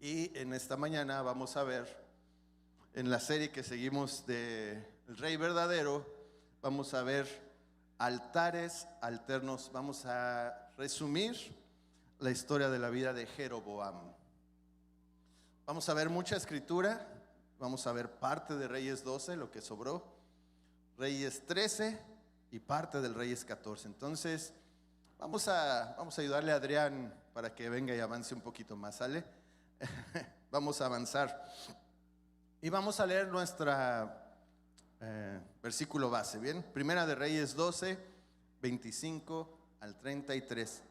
Y en esta mañana vamos a ver, en la serie que seguimos de El Rey Verdadero, vamos a ver altares alternos. Vamos a resumir la historia de la vida de Jeroboam. Vamos a ver mucha escritura, vamos a ver parte de Reyes 12, lo que sobró, Reyes 13 y parte del Reyes 14. Entonces, vamos a ayudarle a Adrián para que venga y avance un poquito más, ¿sale? Vamos a avanzar y vamos a leer nuestra versículo base, ¿bien? Primera de Reyes 12, 25 al 33.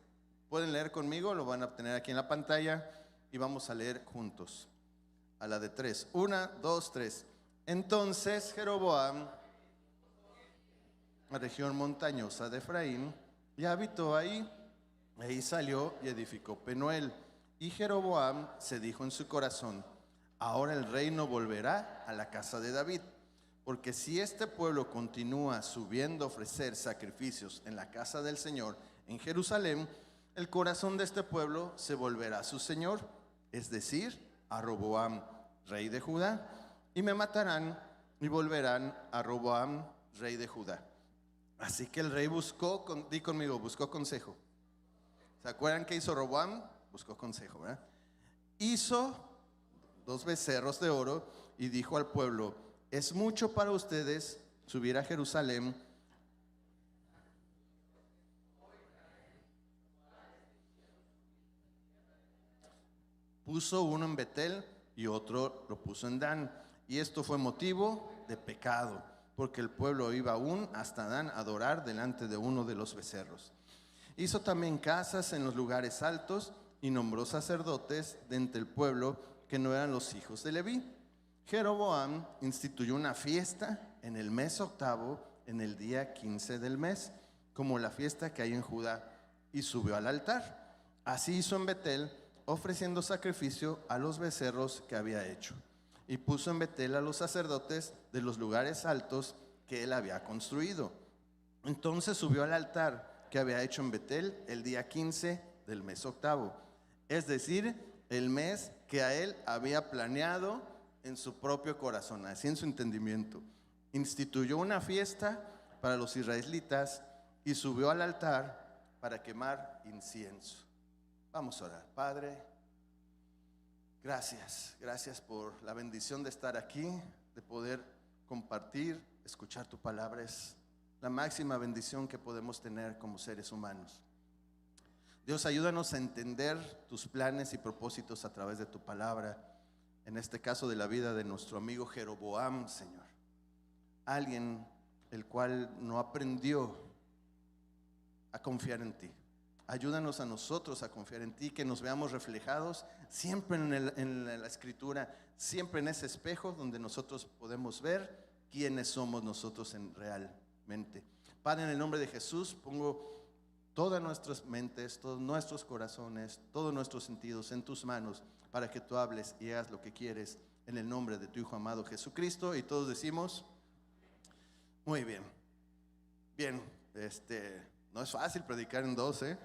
Pueden leer conmigo, lo van a tener aquí en la pantalla y vamos a leer juntos a la de 3. 1, 2, 3. Entonces Jeroboam, la región montañosa de Efraín, y habitó ahí. Ahí salió y edificó Penuel. Y Jeroboam se dijo en su corazón: ahora el reino volverá a la casa de David, porque si este pueblo continúa subiendo a ofrecer sacrificios en la casa del Señor en Jerusalén, el corazón de este pueblo se volverá a su Señor, es decir, a Roboam, rey de Judá, y me matarán y volverán a Roboam, rey de Judá. Así que el rey buscó, di conmigo, buscó consejo. ¿Se acuerdan qué hizo Roboam? Buscó consejo, ¿verdad? Hizo 2 becerros de oro y dijo al pueblo: es mucho para ustedes subir a Jerusalén. Puso uno en Betel y otro lo puso en Dan. Y esto fue motivo de pecado, porque el pueblo iba aún hasta Dan a adorar delante de uno de los becerros. Hizo también casas en los lugares altos y nombró sacerdotes de entre el pueblo que no eran los hijos de Leví. Jeroboam instituyó una fiesta en el mes 8, en el día 15 del mes, como la fiesta que hay en Judá, y subió al altar. Así hizo en Betel, ofreciendo sacrificio a los becerros que había hecho. Y puso en Betel a los sacerdotes de los lugares altos que él había construido. Entonces subió al altar que había hecho en Betel el día 15 del mes 8, es decir, el mes que a él había planeado en su propio corazón, así en su entendimiento. Instituyó una fiesta para los israelitas y subió al altar para quemar incienso. Vamos a orar. Padre, gracias por la bendición de estar aquí, de poder compartir, escuchar tu palabra. Es la máxima bendición que podemos tener como seres humanos. Dios, ayúdanos a entender tus planes y propósitos a través de tu palabra. En este caso de la vida de nuestro amigo Jeroboam, Señor. Alguien el cual no aprendió a confiar en ti. Ayúdanos a nosotros a confiar en ti, que nos veamos reflejados siempre en la escritura, siempre en ese espejo donde nosotros podemos ver quiénes somos nosotros realmente. Padre, en el nombre de Jesús pongo todas nuestras mentes, todos nuestros corazones, todos nuestros sentidos en tus manos para que tú hables y hagas lo que quieres en el nombre de tu Hijo amado Jesucristo. Y todos decimos, muy bien. Bien, no es fácil predicar en 12,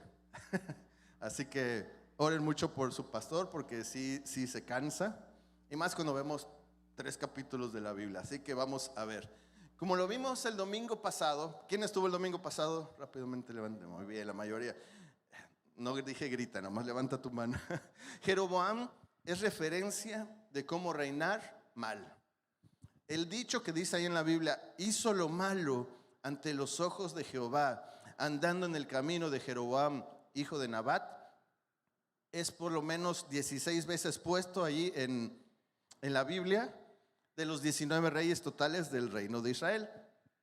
así que oren mucho por su pastor, porque sí se cansa, y más cuando vemos 3 capítulos de la Biblia. Así que vamos a ver. Como lo vimos el domingo pasado, ¿quién estuvo el domingo pasado? Rápidamente levante, muy bien, la mayoría. No dije grita, nomás levanta tu mano. Jeroboam es referencia de cómo reinar mal. El dicho que dice ahí en la Biblia: hizo lo malo ante los ojos de Jehová, andando en el camino de Jeroboam, hijo de Nabat, es por lo menos 16 veces puesto allí en la Biblia, de los 19 reyes totales del reino de Israel.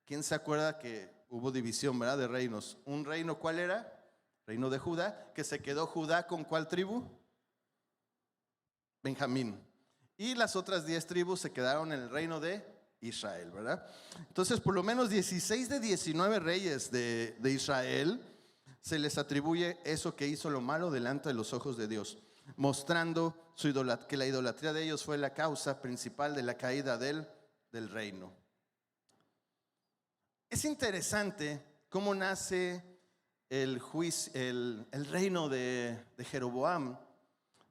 ¿Quién se acuerda que hubo división, verdad, de reinos? Un reino, ¿cuál era? Reino de Judá, que se quedó Judá ¿con cuál tribu? Benjamín. Y las otras 10 tribus se quedaron en el reino de Israel, ¿verdad? Entonces, por lo menos 16 de 19 reyes de Israel se les atribuye eso, que hizo lo malo delante de los ojos de Dios, mostrando que la idolatría de ellos fue la causa principal de la caída del reino. Es interesante cómo nace el reino de Jeroboam,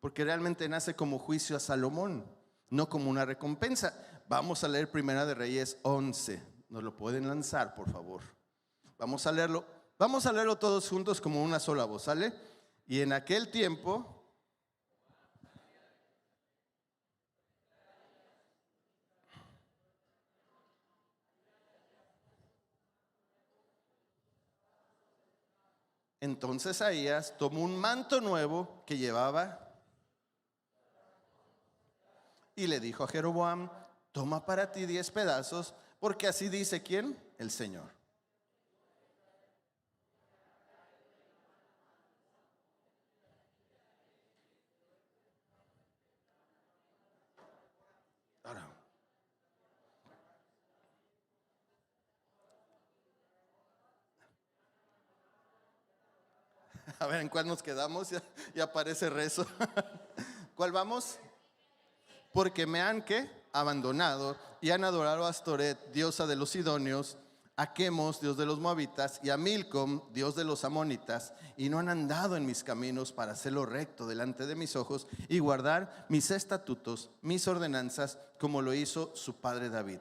porque realmente nace como juicio a Salomón, no como una recompensa. Vamos a leer Primera de Reyes 11. ¿Nos lo pueden lanzar, por favor? Vamos a leerlo todos juntos como una sola voz, ¿sale? Y en aquel tiempo... Entonces Ahías tomó un manto nuevo que llevaba y le dijo a Jeroboam: toma para ti 10 pedazos, porque así dice ¿quién? El Señor. Ahora, a ver, ¿en cuál nos quedamos? Ya aparece rezo. ¿Cuál vamos? Porque me han ¿qué? Abandonado y han adorado a Astoret, diosa de los sidonios, a Quemos, dios de los moabitas, y a Milcom, dios de los amonitas, y no han andado en mis caminos para hacerlo recto delante de mis ojos y guardar mis estatutos, mis ordenanzas, como lo hizo su padre David.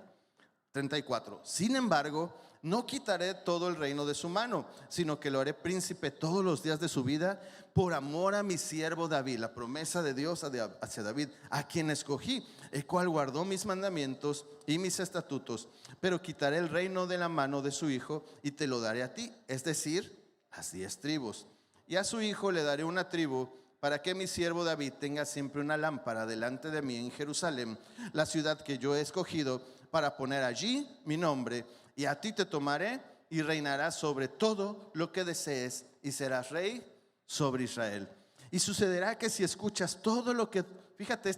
34. Sin embargo, no quitaré todo el reino de su mano, sino que lo haré príncipe todos los días de su vida, por amor a mi siervo David. La promesa de Dios hacia David, a quien escogí, el cual guardó mis mandamientos y mis estatutos. Pero quitaré el reino de la mano de su hijo y te lo daré a ti, es decir, las 10 tribus. Y a su hijo le daré una tribu, para que mi siervo David tenga siempre una lámpara delante de mí en Jerusalén, la ciudad que yo he escogido, para poner allí mi nombre. Y a ti te tomaré y reinarás sobre todo lo que desees, y serás rey sobre Israel. Y sucederá que si escuchas todo lo que... Fíjate,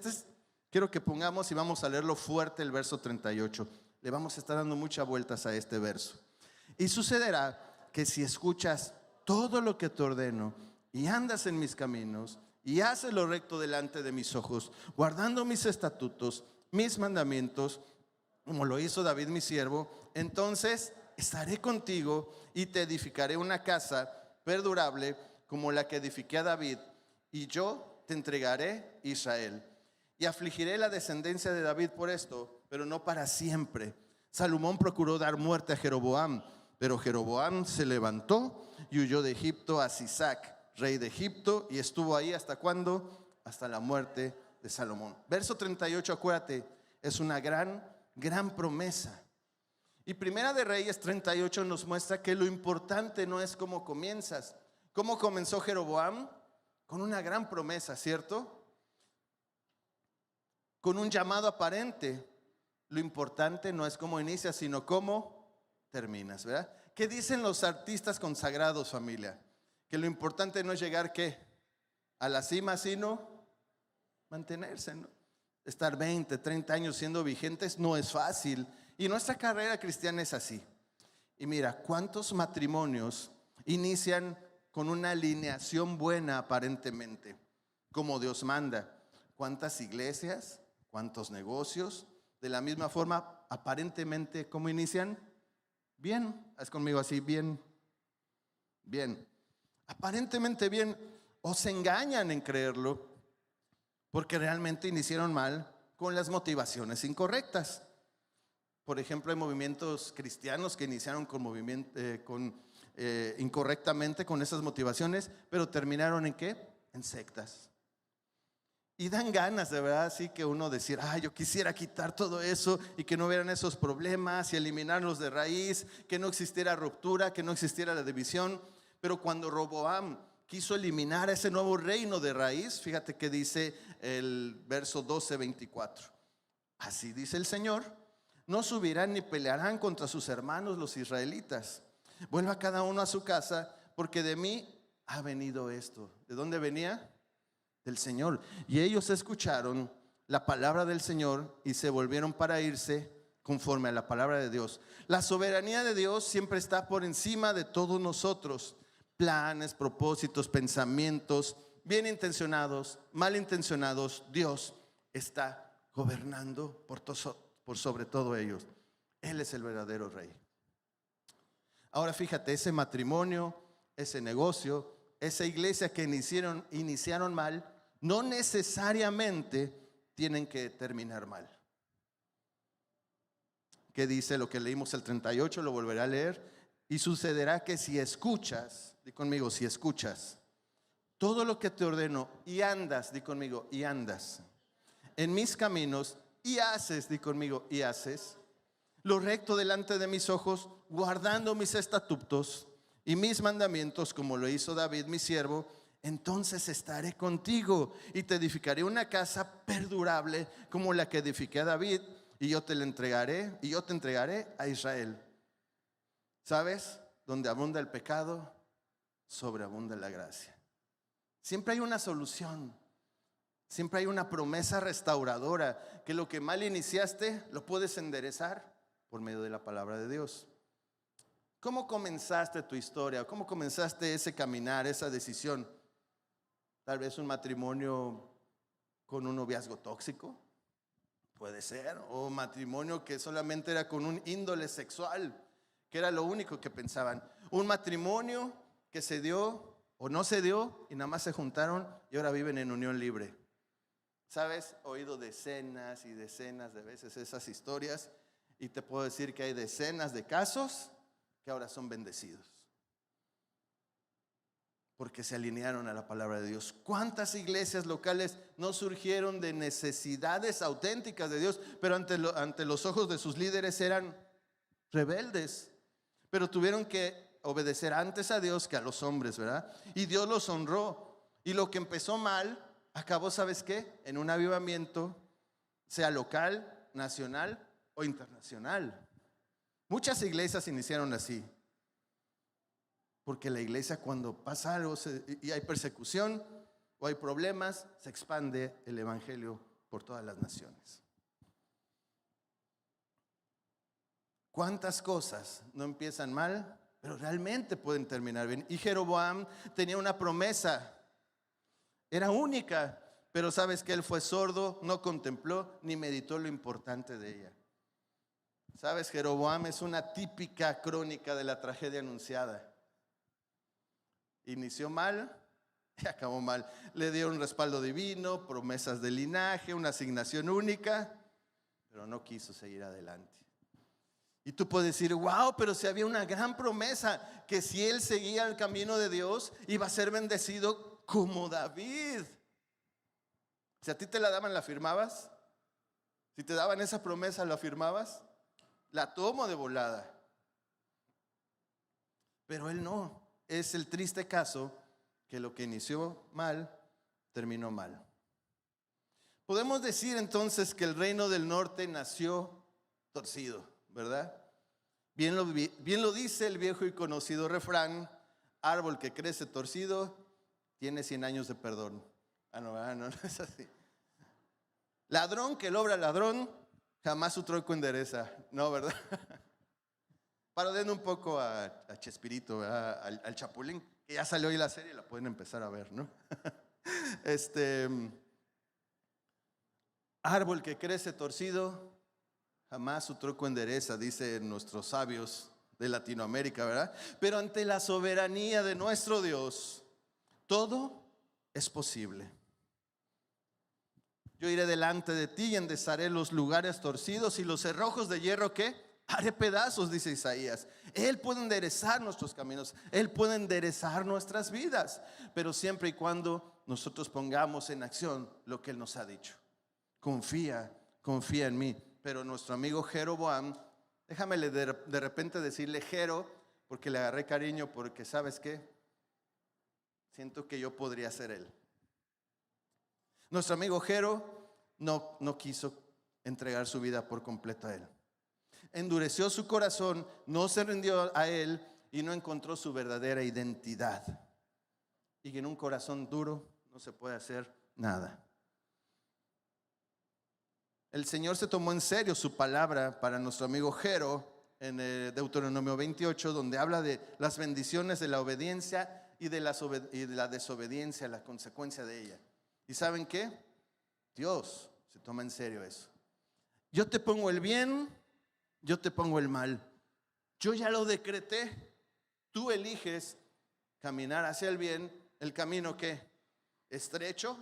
quiero que pongamos y vamos a leerlo fuerte, el verso 38. Le vamos a estar dando muchas vueltas a este verso. Y sucederá que si escuchas todo lo que te ordeno y andas en mis caminos y haces lo recto delante de mis ojos, guardando mis estatutos, mis mandamientos, como lo hizo David mi siervo, entonces estaré contigo y te edificaré una casa perdurable como la que edifiqué a David, y yo te entregaré Israel. Y afligiré la descendencia de David por esto, pero no para siempre. Salomón procuró dar muerte a Jeroboam, pero Jeroboam se levantó y huyó de Egipto a Sisac, rey de Egipto, y estuvo ahí ¿hasta cuándo? Hasta la muerte de Salomón. Verso 38, acuérdate, es una gran promesa. Y Primera de Reyes 38 nos muestra que lo importante no es cómo comienzas. ¿Cómo comenzó Jeroboam? Con una gran promesa, ¿cierto? Con un llamado aparente. Lo importante no es cómo inicias, sino cómo terminas, ¿verdad? ¿Qué dicen los artistas consagrados, familia? Que lo importante no es llegar ¿qué? A la cima, sino mantenerse, ¿no? Estar 20, 30 años siendo vigentes no es fácil. Y nuestra carrera cristiana es así. Y mira, ¿cuántos matrimonios inician con una alineación buena aparentemente, como Dios manda? ¿Cuántas iglesias? ¿Cuántos negocios? De la misma forma, aparentemente, ¿cómo inician? Bien. Haz conmigo así, bien. Bien. Aparentemente bien. O se engañan en creerlo, porque realmente iniciaron mal con las motivaciones incorrectas. Por ejemplo, hay movimientos cristianos que iniciaron incorrectamente con esas motivaciones, pero terminaron ¿en qué? En sectas. Y dan ganas de verdad, así que uno decir, yo quisiera quitar todo eso y que no hubieran esos problemas y eliminarlos de raíz, que no existiera ruptura, que no existiera la división. Pero cuando Roboam quiso eliminar ese nuevo reino de raíz, fíjate que dice el verso 12-24. Así dice el Señor: no subirán ni pelearán contra sus hermanos los israelitas. Vuelva cada uno a su casa, porque de mí ha venido esto. ¿De dónde venía? Del Señor. Y ellos escucharon la palabra del Señor y se volvieron para irse conforme a la palabra de Dios. La soberanía de Dios siempre está por encima de todos nosotros. Planes, propósitos, pensamientos, bien intencionados, mal intencionados, Dios está gobernando por sobre todo ellos. Él es el verdadero rey. Ahora fíjate, ese matrimonio, ese negocio, esa iglesia que iniciaron mal, no necesariamente tienen que terminar mal. ¿Qué dice lo que leímos el 38? Lo volveré a leer. Y sucederá que si escuchas, di conmigo, si escuchas todo lo que te ordeno y andas, di conmigo, y andas en mis caminos y haces, di conmigo, y haces lo recto delante de mis ojos, guardando mis estatutos y mis mandamientos, como lo hizo David, mi siervo, entonces estaré contigo y te edificaré una casa perdurable como la que edifiqué a David, y yo te entregaré a Israel. ¿Sabes? Donde abunda el pecado, sobreabunda la gracia. Siempre hay una solución. Siempre hay una promesa restauradora, que lo que mal iniciaste lo puedes enderezar por medio de la palabra de Dios. ¿Cómo comenzaste tu historia? ¿Cómo comenzaste ese caminar, esa decisión? Tal vez un matrimonio con un noviazgo tóxico, puede ser, o matrimonio que solamente era con un índole sexual, que era lo único que pensaban. Un matrimonio que se dio o no se dio y nada más se juntaron y ahora viven en unión libre. ¿Sabes? He oído decenas y decenas de veces esas historias y te puedo decir que hay decenas de casos que ahora son bendecidos porque se alinearon a la palabra de Dios. ¿Cuántas iglesias locales no surgieron de necesidades auténticas de Dios, pero ante los ojos de sus líderes eran rebeldes? Pero tuvieron que obedecer antes a Dios que a los hombres, ¿verdad? Y Dios los honró. Y lo que empezó mal, acabó, ¿sabes qué? En un avivamiento, sea local, nacional o internacional. Muchas iglesias iniciaron así. Porque la iglesia, cuando pasa algo y hay persecución o hay problemas, se expande el evangelio por todas las naciones. ¿Cuántas cosas no empiezan mal, pero realmente pueden terminar bien? Y Jeroboam tenía una promesa, era única, pero sabes que él fue sordo, no contempló ni meditó lo importante de ella. Sabes, Jeroboam es una típica crónica de la tragedia anunciada. Inició mal y acabó mal. Le dieron un respaldo divino, promesas de linaje, una asignación única, pero no quiso seguir adelante. Y tú puedes decir, wow, pero si había una gran promesa, que si él seguía el camino de Dios, iba a ser bendecido como David. Si a ti te la daban, ¿la firmabas? Si te daban esa promesa, ¿la firmabas? La tomo de volada. Pero él no. Es el triste caso que lo que inició mal, terminó mal. Podemos decir entonces que el reino del norte nació torcido, ¿verdad? Bien lo dice el viejo y conocido refrán: árbol que crece torcido tiene 100 años de perdón. No es así. Ladrón que logra ladrón, jamás su troco endereza. No, ¿verdad? Parodiando un poco a Chespirito, al Chapulín, que ya salió hoy la serie, la pueden empezar a ver, ¿no? Árbol que crece torcido, jamás su troco endereza, dicen nuestros sabios de Latinoamérica, ¿verdad? Pero ante la soberanía de nuestro Dios, todo es posible. Yo iré delante de ti y enderezaré los lugares torcidos y los cerrojos de hierro, ¿qué? Haré pedazos, dice Isaías. Él puede enderezar nuestros caminos, Él puede enderezar nuestras vidas, pero siempre y cuando nosotros pongamos en acción lo que Él nos ha dicho. Confía en mí. Pero nuestro amigo Jeroboam, déjame de repente decirle Jero, porque le agarré cariño, porque ¿sabes qué? Siento que yo podría ser él. Nuestro amigo Jero no quiso entregar su vida por completo a él. Endureció su corazón, no se rindió a él y no encontró su verdadera identidad. Y en un corazón duro no se puede hacer nada. El Señor se tomó en serio su palabra para nuestro amigo Jero en Deuteronomio 28, donde habla de las bendiciones de la obediencia y de la desobediencia, la consecuencia de ella. ¿Y saben qué? Dios se toma en serio eso. Yo te pongo el bien, yo te pongo el mal. Yo ya lo decreté. Tú eliges caminar hacia el bien, el camino que estrecho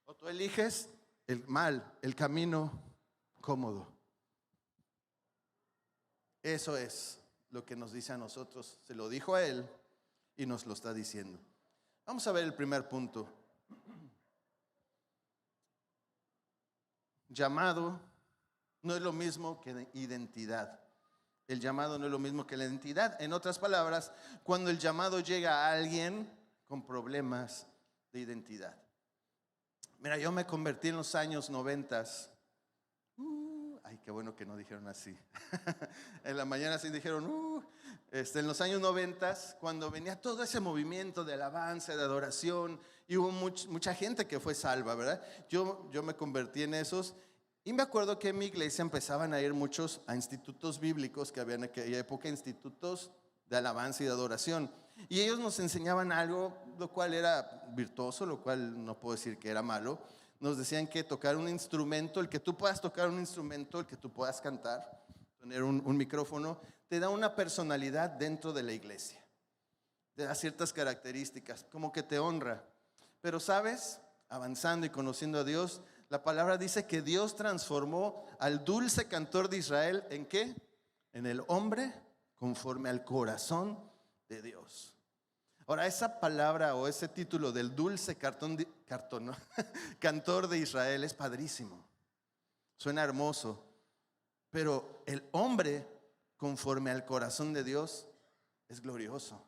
O tú eliges el mal, el camino cómodo. Eso es lo que nos dice a nosotros. Se lo dijo a él y nos lo está diciendo. Vamos a ver el primer punto. Llamado no es lo mismo que identidad. El llamado no es lo mismo que la identidad. En otras palabras, cuando el llamado llega a alguien con problemas de identidad. Mira, yo me convertí en los años 90. Ay, qué bueno que no dijeron así. En la mañana sí dijeron, en los años 90, cuando venía todo ese movimiento de alabanza, de adoración, y hubo mucha gente que fue salva, ¿verdad? Yo me convertí en esos. Y me acuerdo que en mi iglesia empezaban a ir muchos a institutos bíblicos, que había en aquella época institutos de alabanza y de adoración. Y ellos nos enseñaban algo, lo cual era virtuoso, lo cual no puedo decir que era malo. Nos decían que tocar un instrumento, el que tú puedas tocar un instrumento, el que tú puedas cantar, tener un micrófono, te da una personalidad dentro de la iglesia. Te da ciertas características, como que te honra. Pero sabes, avanzando y conociendo a Dios, la palabra dice que Dios transformó al dulce cantor de Israel, ¿en qué? En el hombre conforme al corazón de Dios. Ahora, esa palabra o ese título del dulce cantor de Israel es padrísimo. Suena hermoso. Pero el hombre conforme al corazón de Dios es glorioso.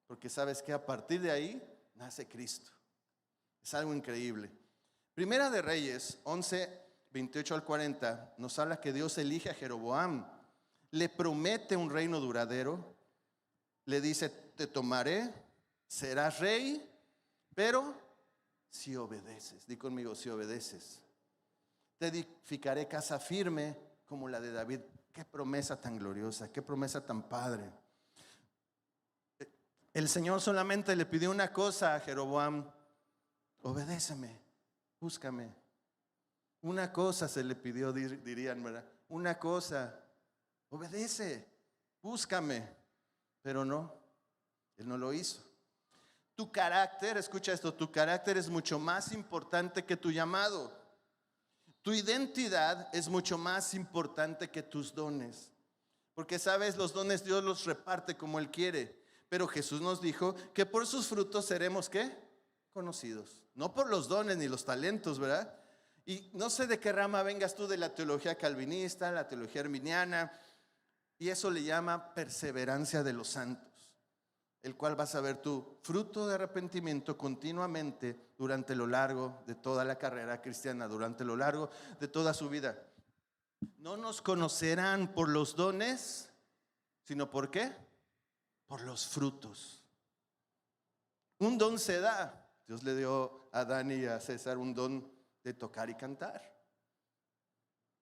Porque sabes que a partir de ahí nace Cristo. Es algo increíble. Primera de Reyes 11, 28 al 40 nos habla que Dios elige a Jeroboam. Le promete un reino duradero. Le dice, te tomaré, serás rey, pero si obedeces. Di conmigo, si obedeces. Te edificaré casa firme como la de David. Qué promesa tan gloriosa, qué promesa tan padre. El Señor solamente le pidió una cosa a Jeroboam: obedéceme, búscame. Una cosa se le pidió, dirían, ¿verdad? Una cosa, obedece, búscame. Pero no, él no lo hizo. Tu carácter, escucha esto, tu carácter es mucho más importante que tu llamado. Tu identidad es mucho más importante que tus dones. Porque sabes, los dones Dios los reparte como Él quiere. Pero Jesús nos dijo que por sus frutos seremos, ¿qué? Conocidos. No por los dones ni los talentos, ¿verdad? Y no sé de qué rama vengas tú, de la teología calvinista, la teología arminiana. Y eso le llama perseverancia de los santos, el cual vas a ver tu fruto de arrepentimiento continuamente durante lo largo de toda la carrera cristiana, durante lo largo de toda su vida. No nos conocerán por los dones, sino ¿por qué? Por los frutos. Un don se da. Dios le dio a Dani y a César un don de tocar y cantar.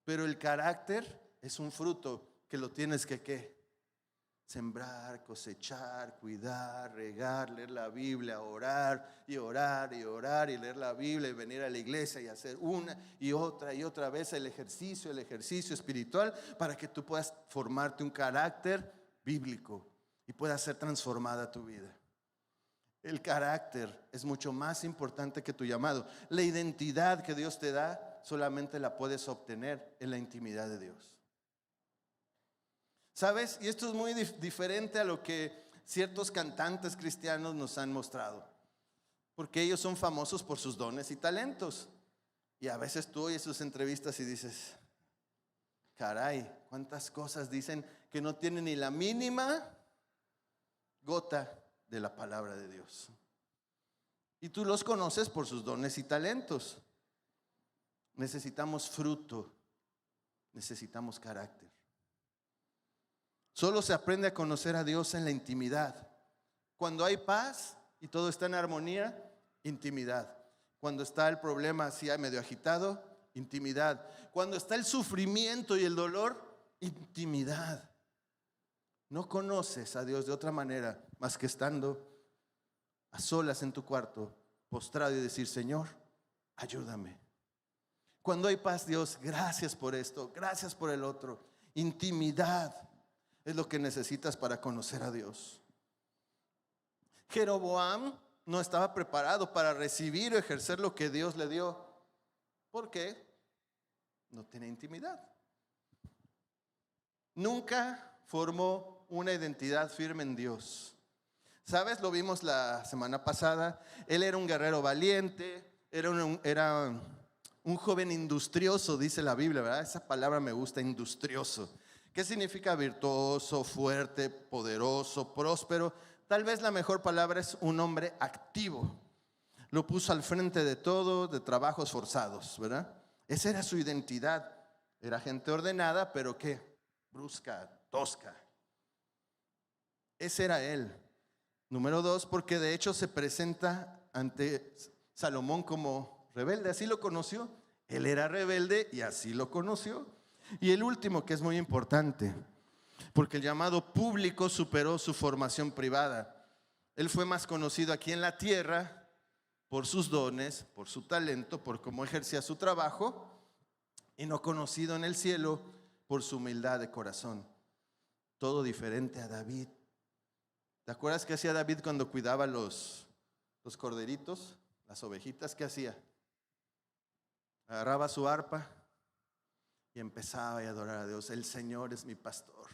Pero el carácter es un fruto que lo tienes que ¿qué? Sembrar, cosechar, cuidar, regar, leer la Biblia, orar y orar y orar y leer la Biblia y venir a la iglesia y hacer una y otra vez el ejercicio espiritual para que tú puedas formarte un carácter bíblico y pueda ser transformada tu vida. El carácter es mucho más importante que tu llamado. La identidad que Dios te da solamente la puedes obtener en la intimidad de Dios. ¿Sabes? Y esto es muy diferente a lo que ciertos cantantes cristianos nos han mostrado. Porque ellos son famosos por sus dones y talentos. Y a veces tú oyes sus entrevistas y dices, caray, cuántas cosas dicen que no tienen ni la mínima gota de la palabra de Dios. Y tú los conoces por sus dones y talentos. Necesitamos fruto, necesitamos carácter. Solo se aprende a conocer a Dios en la intimidad. Cuando hay paz y todo está en armonía, intimidad. Cuando está el problema así medio agitado, intimidad. Cuando está el sufrimiento y el dolor, intimidad. No conoces a Dios de otra manera más que estando a solas en tu cuarto, postrado y decir, Señor, ayúdame. Cuando hay paz, Dios, gracias por esto, gracias por el otro. Intimidad es lo que necesitas para conocer a Dios. Jeroboam no estaba preparado para recibir o ejercer lo que Dios le dio. ¿Por qué? No tenía intimidad. Nunca formó una identidad firme en Dios. ¿Sabes? Lo vimos la semana pasada. Él era un guerrero valiente, era un joven industrioso, dice la Biblia, ¿verdad? Esa palabra me gusta, industrioso. ¿Qué significa virtuoso, fuerte, poderoso, próspero? Tal vez la mejor palabra es un hombre activo. Lo puso al frente de todo, de trabajos forzados, ¿verdad? Esa era su identidad. Era gente ordenada, pero ¿qué? Brusca, tosca. Ese era él. Número 2, porque de hecho se presenta ante Salomón como rebelde. Así lo conoció. Él era rebelde y así lo conoció. Y el último, que es muy importante, porque el llamado público superó su formación privada. Él fue más conocido aquí en la tierra por sus dones, por su talento, por cómo ejercía su trabajo, y no conocido en el cielo por su humildad de corazón. Todo diferente a David. ¿Te acuerdas qué hacía David cuando cuidaba los corderitos, las ovejitas? ¿Qué hacía? Agarraba su arpa y empezaba a adorar a Dios. El Señor es mi pastor,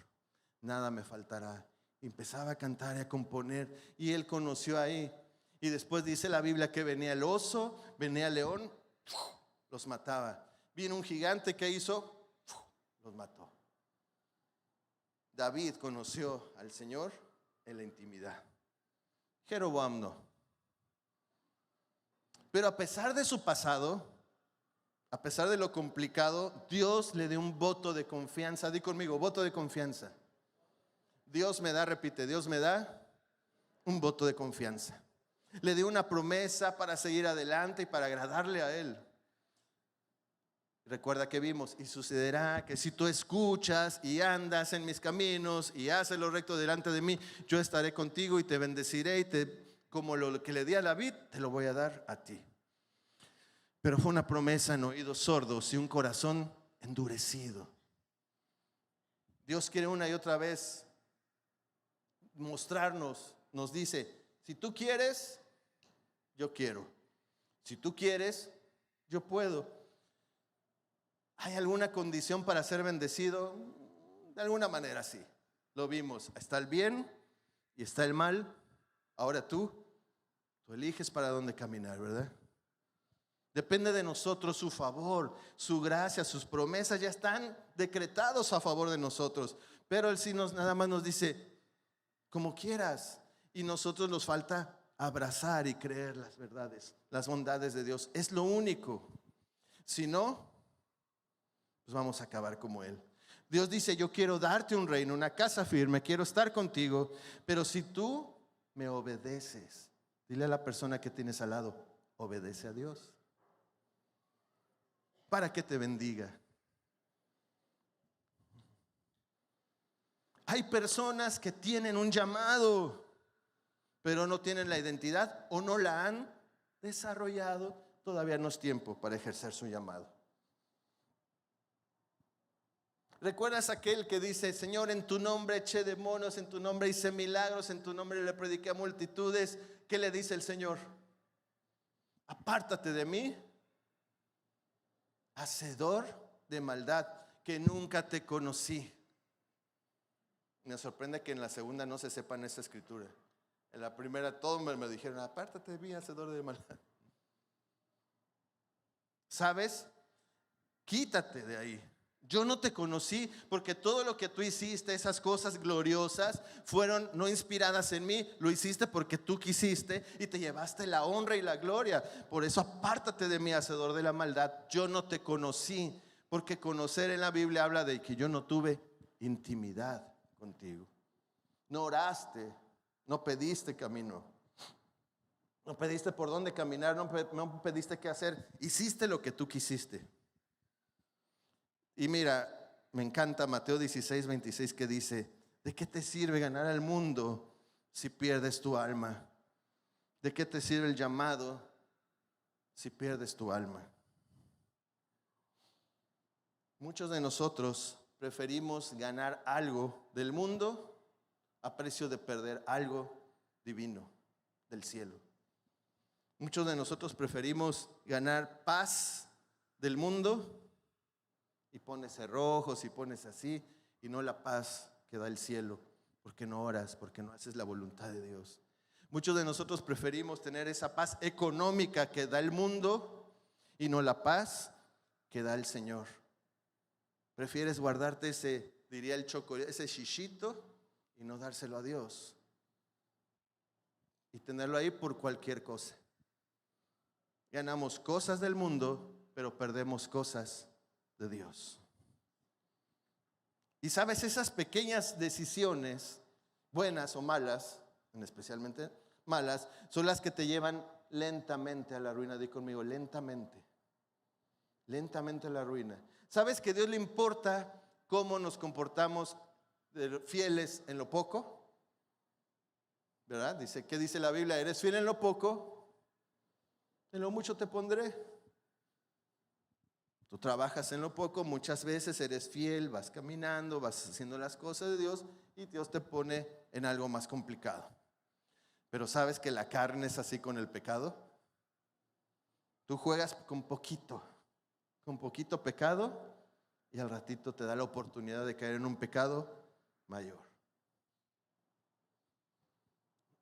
nada me faltará. Y empezaba a cantar y a componer, y él conoció ahí. Y después dice la Biblia que venía el oso, venía el león, los mataba. Vino un gigante, ¿qué hizo? Los mató. David conoció al Señor en la intimidad. Jeroboam no. Pero a pesar de su pasado, a pesar de lo complicado, Dios le dio un voto de confianza. Di conmigo, voto de confianza. Dios me da, repite, Dios me da un voto de confianza. Le dio una promesa para seguir adelante y para agradarle a Él. Recuerda que vimos, y sucederá que si tú escuchas y andas en mis caminos y haces lo recto delante de mí, yo estaré contigo y te bendeciré y como lo que le di a David, te lo voy a dar a ti. Pero fue una promesa en oídos sordos y un corazón endurecido. Dios quiere una y otra vez mostrarnos, nos dice, si tú quieres, yo quiero. Si tú quieres, yo puedo. ¿Hay alguna condición para ser bendecido? De alguna manera sí. Lo vimos. Está el bien y está el mal. Ahora tú eliges para dónde caminar, ¿verdad? Depende de nosotros su favor, su gracia, sus promesas ya están decretados a favor de nosotros. Pero Él sí nada más nos dice, como quieras. Y nosotros nos falta abrazar y creer las verdades, las bondades de Dios. Es lo único. Si no, pues vamos a acabar como Él. Dios dice, yo quiero darte un reino, una casa firme, quiero estar contigo, pero si tú me obedeces, dile a la persona que tienes al lado, obedece a Dios, para que te bendiga. Hay personas que tienen un llamado, pero no tienen la identidad o no la han desarrollado. Todavía no es tiempo para ejercer su llamado. ¿Recuerdas aquel que dice, Señor, en tu nombre eché demonios, en tu nombre hice milagros, en tu nombre le prediqué a multitudes? ¿Qué le dice el Señor? Apártate de mí, hacedor de maldad, que nunca te conocí. Me sorprende que en la segunda no se sepan esa escritura. En la primera todos me dijeron, apártate de mí, hacedor de maldad. ¿Sabes? Quítate de ahí. Yo no te conocí porque todo lo que tú hiciste, esas cosas gloriosas, fueron no inspiradas en mí. Lo hiciste porque tú quisiste y te llevaste la honra y la gloria. Por eso apártate de mí, hacedor de la maldad. Yo no te conocí, porque conocer en la Biblia habla de que yo no tuve intimidad contigo. No oraste, no pediste camino, no pediste por dónde caminar, no pediste qué hacer. Hiciste lo que tú quisiste. Y mira, me encanta Mateo 16, 26 que dice, ¿de qué te sirve ganar al mundo si pierdes tu alma? ¿De qué te sirve el llamado si pierdes tu alma? Muchos de nosotros preferimos ganar algo del mundo a precio de perder algo divino del cielo. Muchos de nosotros preferimos ganar paz del mundo y pones cerrojos y pones así, y no la paz que da el cielo, porque no oras, porque no haces la voluntad de Dios. Muchos de nosotros preferimos tener esa paz económica que da el mundo y no la paz que da el Señor. Prefieres guardarte ese, diría el chocolate, ese chichito y no dárselo a Dios. Y tenerlo ahí por cualquier cosa. Ganamos cosas del mundo, pero perdemos cosas de Dios. Y sabes, esas pequeñas decisiones, buenas o malas, especialmente malas, son las que te llevan lentamente a la ruina. Di conmigo, lentamente. Lentamente a la ruina. ¿Sabes que a Dios le importa cómo nos comportamos fieles en lo poco? ¿Verdad? Dice, ¿qué dice la Biblia? ¿Eres fiel en lo poco? En lo mucho te pondré. Tú trabajas en lo poco, muchas veces eres fiel, vas caminando, vas haciendo las cosas de Dios y Dios te pone en algo más complicado. Pero ¿sabes que la carne es así con el pecado? Tú juegas con poquito pecado y al ratito te da la oportunidad de caer en un pecado mayor.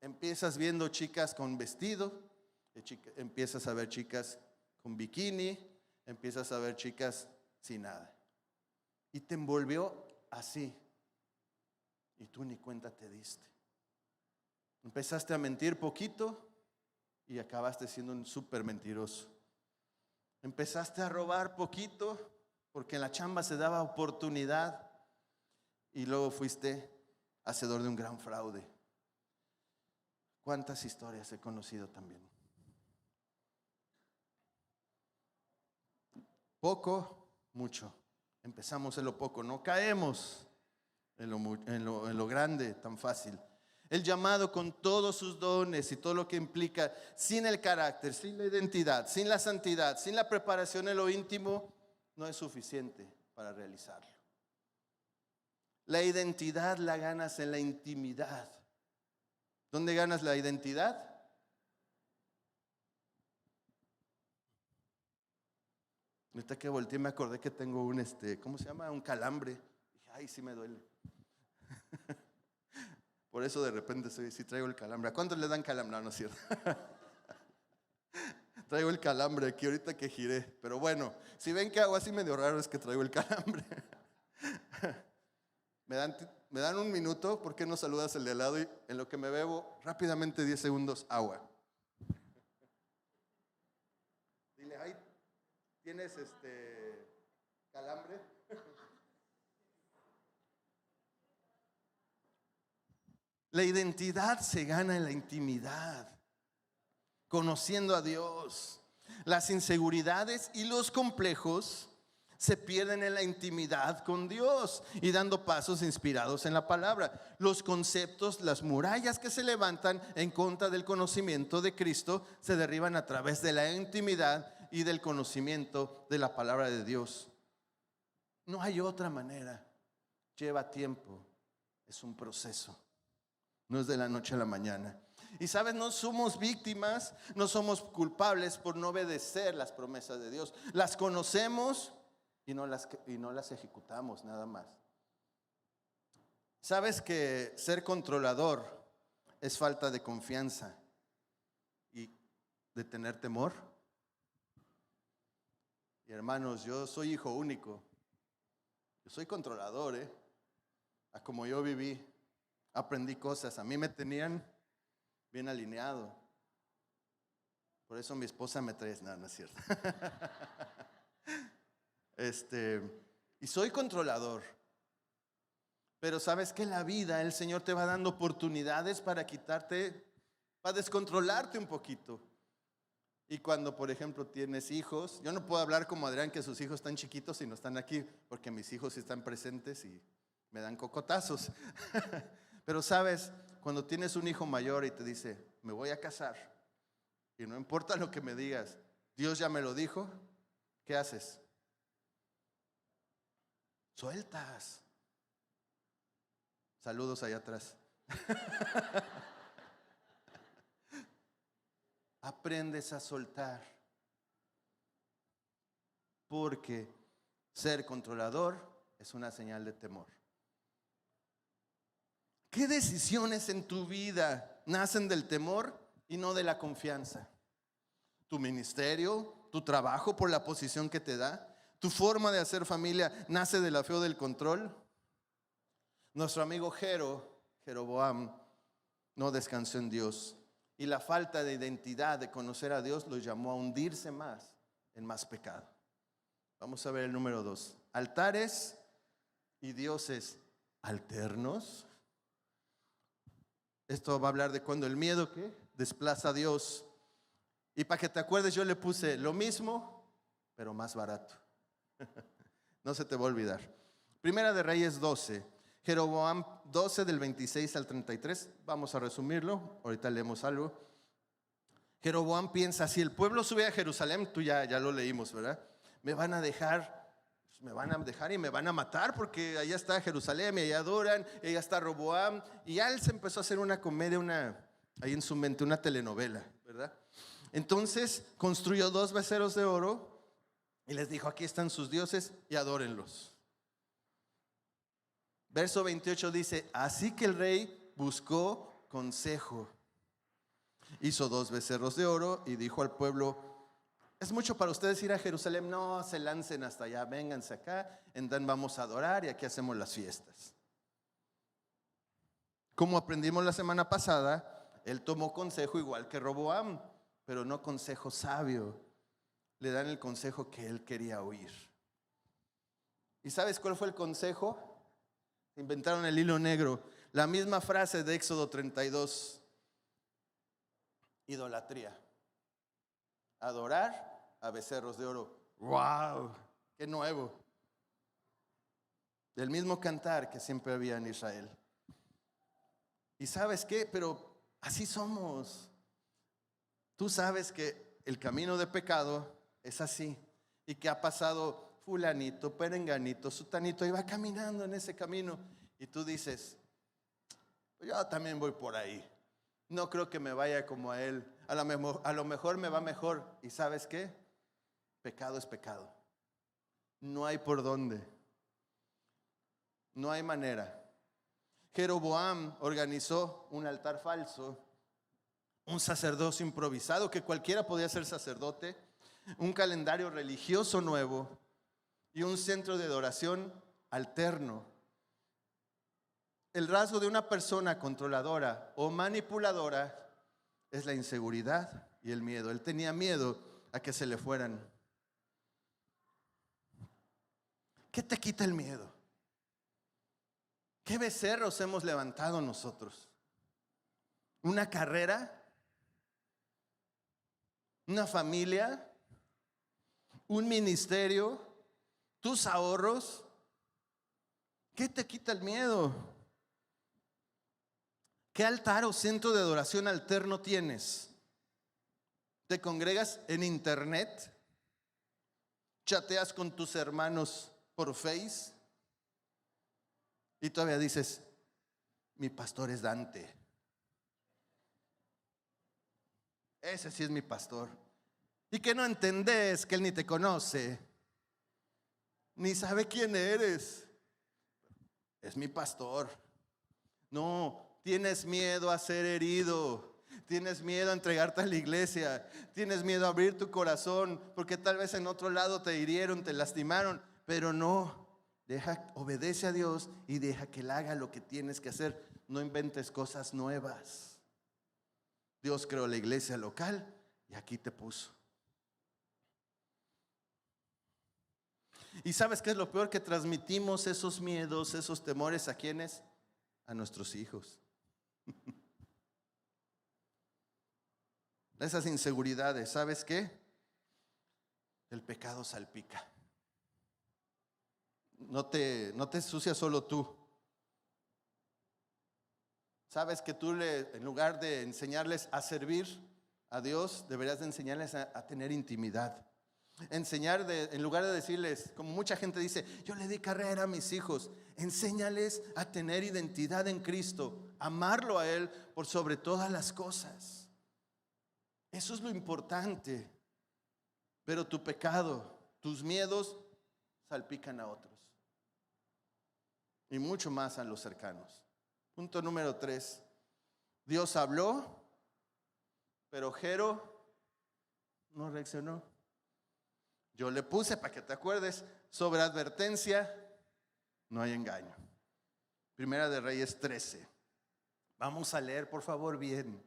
Empiezas viendo chicas con vestido, empiezas a ver chicas con bikini, empiezas a ver chicas sin nada. Y te envolvió así. Y tú ni cuenta te diste. Empezaste a mentir poquito y acabaste siendo un súper mentiroso. Empezaste a robar poquito porque en la chamba se daba oportunidad y luego fuiste hacedor de un gran fraude. ¿Cuántas historias he conocido también? Poco, mucho. Empezamos en lo poco, no caemos en lo grande tan fácil. El llamado con todos sus dones y todo lo que implica, sin el carácter, sin la identidad, sin la santidad, sin la preparación en lo íntimo, no es suficiente para realizarlo. La identidad la ganas en la intimidad. ¿Dónde ganas la identidad? Ahorita que volteé me acordé que tengo un, ¿cómo se llama? Un calambre. Dije, ay, sí me duele. Por eso de repente sí traigo el calambre. ¿A cuántos le dan calambre? No, no es cierto. Traigo el calambre aquí ahorita que giré. Pero bueno, si ven que hago así medio raro es que traigo el calambre. ¿Me dan un minuto? ¿Por qué no saludas el de al lado? Y en lo que me bebo rápidamente 10 segundos agua. Dile, ay, ¿tienes calambre? La identidad se gana en la intimidad, conociendo a Dios. Las inseguridades y los complejos se pierden en la intimidad con Dios y dando pasos inspirados en la palabra. Los conceptos, las murallas que se levantan en contra del conocimiento de Cristo se derriban a través de la intimidad y del conocimiento de la palabra de Dios. No hay otra manera. Lleva tiempo, es un proceso. No es de la noche a la mañana. Y sabes, no somos víctimas, no somos culpables por no obedecer las promesas de Dios. Las conocemos y no las ejecutamos nada más. ¿Sabes que ser controlador es falta de confianza y de tener temor? Y hermanos, yo soy hijo único. Yo soy controlador, A como yo viví, aprendí cosas. A mí me tenían bien alineado. Por eso mi esposa me trae, no es cierto. Y soy controlador. Pero sabes que en la vida el Señor te va dando oportunidades para quitarte, para descontrolarte un poquito. Y cuando, por ejemplo, tienes hijos, yo no puedo hablar como Adrián que sus hijos están chiquitos y no están aquí, porque mis hijos están presentes y me dan cocotazos. Pero sabes, cuando tienes un hijo mayor y te dice, me voy a casar, y no importa lo que me digas, Dios ya me lo dijo, ¿qué haces? Sueltas. Saludos allá atrás. Aprendes a soltar. porque ser controlador es una señal de temor. ¿Qué decisiones en tu vida nacen del temor y no de la confianza? ¿Tu ministerio, tu trabajo por la posición que te da? ¿Tu forma de hacer familia nace de la fe o del control? Nuestro amigo Jeroboam, no descansó en Dios. Y la falta de identidad, de conocer a Dios, lo llamó a hundirse más en más pecado. Vamos a ver el número 2. Altares y dioses alternos. Esto va a hablar de cuando el miedo, ¿qué?, desplaza a Dios. Y para que te acuerdes, yo le puse lo mismo, pero más barato. No se te va a olvidar. Primera de Reyes 12. Jeroboam 12 del 26 al 33. Vamos a resumirlo. Ahorita leemos algo. Jeroboam piensa, si el pueblo sube a Jerusalén, tú ya lo leímos, ¿verdad? Me van a dejar y me van a matar porque allá está Jerusalén y allá adoran, y allá está Roboam. Y ya él se empezó a hacer una comedia, ahí en su mente, una telenovela, ¿verdad? Entonces construyó 2 becerros de oro y les dijo, aquí están sus dioses y adórenlos. Verso 28 dice, así que el rey buscó consejo. Hizo 2 becerros de oro y dijo al pueblo, ¿es mucho para ustedes ir a Jerusalén? No, se lancen hasta allá, vénganse acá, en Dan vamos a adorar y aquí hacemos las fiestas. Como aprendimos la semana pasada, él tomó consejo igual que Roboam, pero no consejo sabio. Le dan el consejo que él quería oír. ¿Y sabes cuál fue el consejo? Inventaron el hilo negro. La misma frase de Éxodo 32. Idolatría. Adorar a becerros de oro. ¡Wow! ¡Qué nuevo! Del mismo cantar que siempre había en Israel. ¿Y sabes qué? Pero así somos. Tú sabes que el camino de pecado es así. Y que ha pasado fulanito, perenganito, sutanito, y va caminando en ese camino. Y tú dices, yo también voy por ahí. No creo que me vaya como a él. A lo mejor me va mejor. ¿Y sabes qué? Pecado es pecado. No hay por dónde. No hay manera. Jeroboam organizó un altar falso, un sacerdocio improvisado, que cualquiera podía ser sacerdote, un calendario religioso nuevo y un centro de adoración alterno. El rasgo de una persona controladora o manipuladora es la inseguridad y el miedo. Él tenía miedo a que se le fueran. ¿Qué te quita el miedo? ¿Qué becerros hemos levantado nosotros? ¿Una carrera? ¿Una familia? ¿Un ministerio? ¿Tus ahorros? ¿Qué te quita el miedo? ¿Qué altar o centro de adoración alterno tienes? ¿Te congregas en internet? ¿Chateas con tus hermanos por Face? Y todavía dices, mi pastor es Dante. Ese sí es mi pastor. Y que no entendés que él ni te conoce, ni sabe quién eres. Es mi pastor. No, tienes miedo a ser herido. Tienes miedo a entregarte a la iglesia. Tienes miedo a abrir tu corazón, porque tal vez en otro lado te hirieron, te lastimaron, pero no. Obedece a Dios y deja que Él haga lo que tienes que hacer. No inventes cosas nuevas. Dios creó la iglesia local y aquí te puso. ¿Y sabes qué es lo peor? Que transmitimos esos miedos, esos temores ¿a quiénes? A nuestros hijos. Esas inseguridades, ¿sabes qué? El pecado salpica. No te ensucias solo tú. Sabes que tú en lugar de enseñarles a servir a Dios, deberías de enseñarles a tener intimidad. En lugar de decirles, como mucha gente dice, yo le di carrera a mis hijos, enséñales a tener identidad en Cristo, amarlo a Él por sobre todas las cosas. Eso es lo importante. Pero tu pecado tus miedos salpican a otros. Y mucho más a los cercanos. Punto número 3. Dios habló, pero Jero no reaccionó. Yo le puse, para que te acuerdes, sobre advertencia, no hay engaño. Primera de Reyes 13. Vamos a leer, por favor, bien.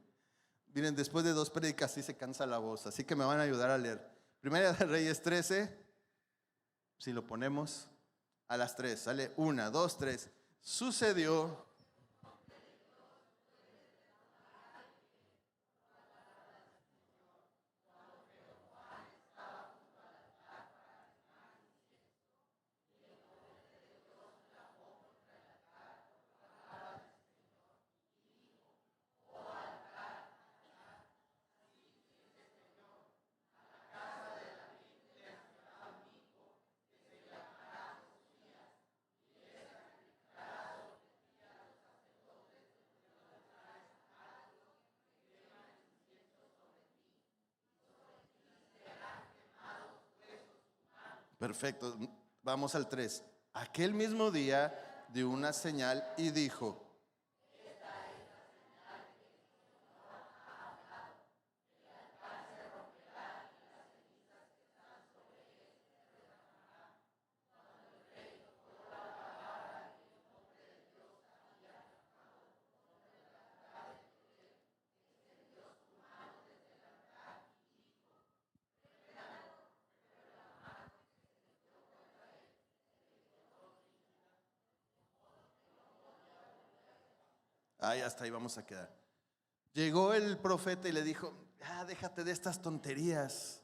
Miren, después de 2 prédicas sí se cansa la voz, así que me van a ayudar a leer. Primera de Reyes 13, si lo ponemos a las 3, sale 1, 2, 3. Sucedió perfecto, vamos al 3. Aquel mismo día dio una señal y dijo: ay, hasta ahí vamos a quedar. Llegó el profeta y le dijo: déjate de estas tonterías.